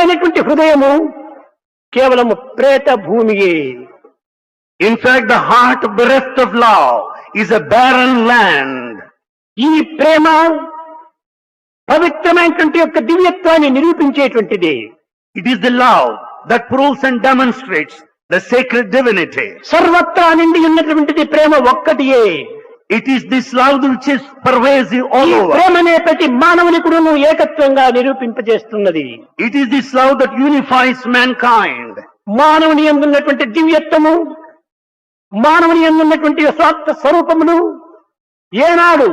అయినటువంటి హృదయము కేవలము ప్రేత భూమియే. In fact, the heart bereft of love is a barren land. ఈ ప్రేమ పవిత్రమైనటువంటి యొక్క దివ్యత్వాన్ని నిరూపించేటువంటిది. It is the love that proves and demonstrates the sacred divinity. సర్వత్రా నిండి ఉన్నటువంటిది ప్రేమ ఒక్కటియే. It is this love which is pervasive all ఈ over. ప్రేమనే ప్రతి మానవుని కూడా ఏకత్వంగా నిరూపింపజేస్తున్నది. It is this love that unifies mankind. మానవుని యందు ఉన్నటువంటి దివ్యత్వము, మానవుని యందు ఉన్నటువంటి స్వార్థ స్వరూపమును ఏనాడు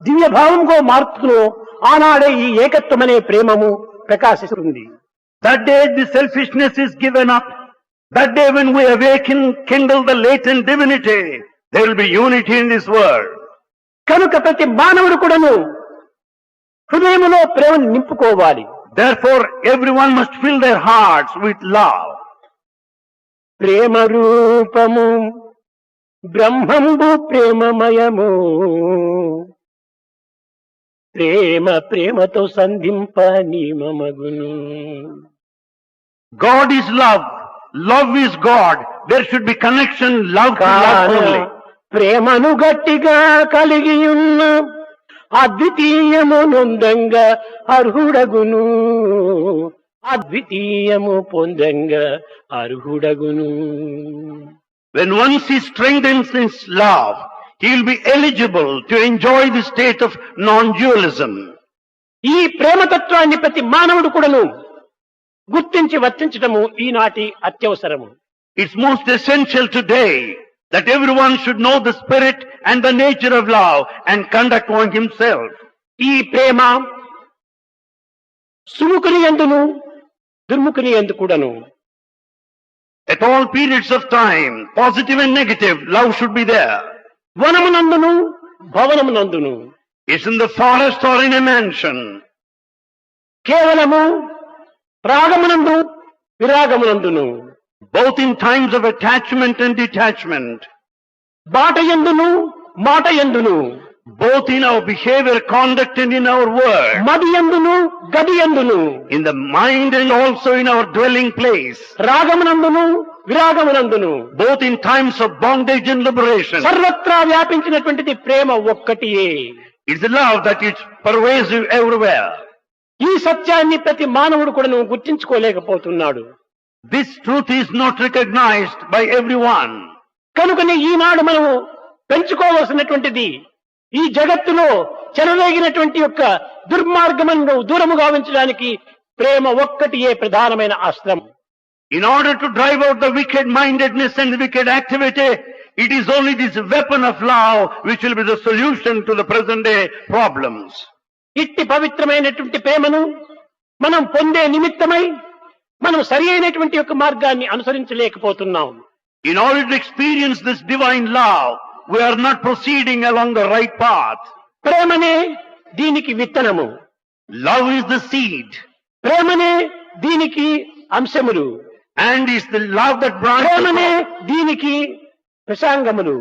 దివ్య భావంగా మారుతుందో ఆనాడే ఈ ఏకత్వం అనే ప్రేమము ప్రకాశిస్తుంది. That day the selfishness is given up. That day when we awaken, kindle the latent divinity, there will be unity in this world. కనుక ప్రతి మానవుడు కూడాను హృదయములో ప్రేమను నింపుకోవాలి. Therefore, everyone must fill their hearts with love. ప్రేమ రూపము బ్రహ్మంబు ప్రేమమయము, ప్రేమ ప్రేమతో సంధింప నియమమగును. God is love. Love is God. There should be connection, love to love only. ప్రేమను గట్టిగా కలిగి ఉన్న అద్వితీయము నొందంగా అర్హుడగును, అద్వితీయము పొందంగా అర్హుడగును. When once he strengthens his love, he will be eligible to enjoy the state of non-dualism. ఈ ప్రేమతత్వాన్ని ప్రతి మానవుడు కూడాను గుర్తించి వర్తించటము ఈనాటి అత్యవసరము. It's most essential today that everyone should know the spirit and the nature of love and conduct on himself. ఈ ప్రేమ సుముఖుని యందును దుర్ముఖుని యందు కూడాను At all periods of time, positive and negative, love should be there. వనమునందును భవనమునందును, It's in the forest or in a mansion. కేవలము రాగమునందు విరాగమునందును, Both in times of attachment and detachment. బాట యందును మాట యందును, Both in our behavior, conduct and in our word. మది యందును గది యందును, In the mind and also in our dwelling place. రాగమునందును విరాగమునందును, Both in times of bondage and liberation. సర్వత్రా వ్యాపించినటువంటిది ప్రేమ ఒక్కటియే. It's the love that is pervasive everywhere. ఈ సత్యాన్ని ప్రతి మానవుడు కూడా గుర్తించుకోలేకపోతున్నాడు. This truth is not recognized by everyone. కనుకనే ఈనాడు మనము పెంచుకోవలసినటువంటిది ఈ జగత్తులో చెలరేగినటువంటి యొక్క దుర్మార్గమును దూరము గావించడానికి ప్రేమ ఒక్కటియే ప్రధానమైన అస్త్రం. In order to drive out the wicked mindedness and the wicked activity, it is only this weapon of love which will be the solution to the present day problems. ఇట్టి పవిత్రమైనటువంటి ప్రేమను మనం పొందే నిమిత్తమై మనం సరి అయినటువంటి యొక్క మార్గాన్ని అనుసరించలేకపోతున్నాం. In order to experience this divine love, we are not proceeding along the right path. ప్రేమనే దీనికి విత్తనము, Love is the seed, ప్రేమనే దీనికి అంశములు, and is the love that ప్రేమనే branches దీనికి ప్రసాంగములు,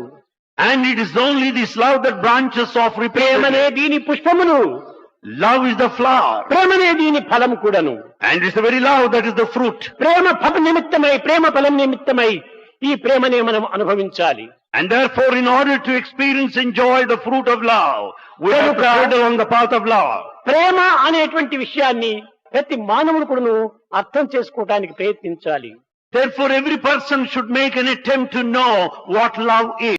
and it is only this love that branches off ప్రేమనే repeatedly. దీని పుష్పములు, Love is the flower, ప్రేమనే దీని ఫలం కూడాను. and it's the very love that is the fruit. ప్రేమ ఫల నిమిత్తమై, ప్రేమ ఫలం నిమిత్తమై ఈ ప్రేమనే మనం అనుభవించాలి. And therefore, in order to experience, enjoy the fruit of love, we have to tread along the path of love. ప్రేమ అనేటువంటి విషయాన్ని ప్రతి మానవుడు కూడాను అర్థం చేసుకోవడానికి ప్రయత్నించాలి. Therefore, every person should make an attempt to know what love is.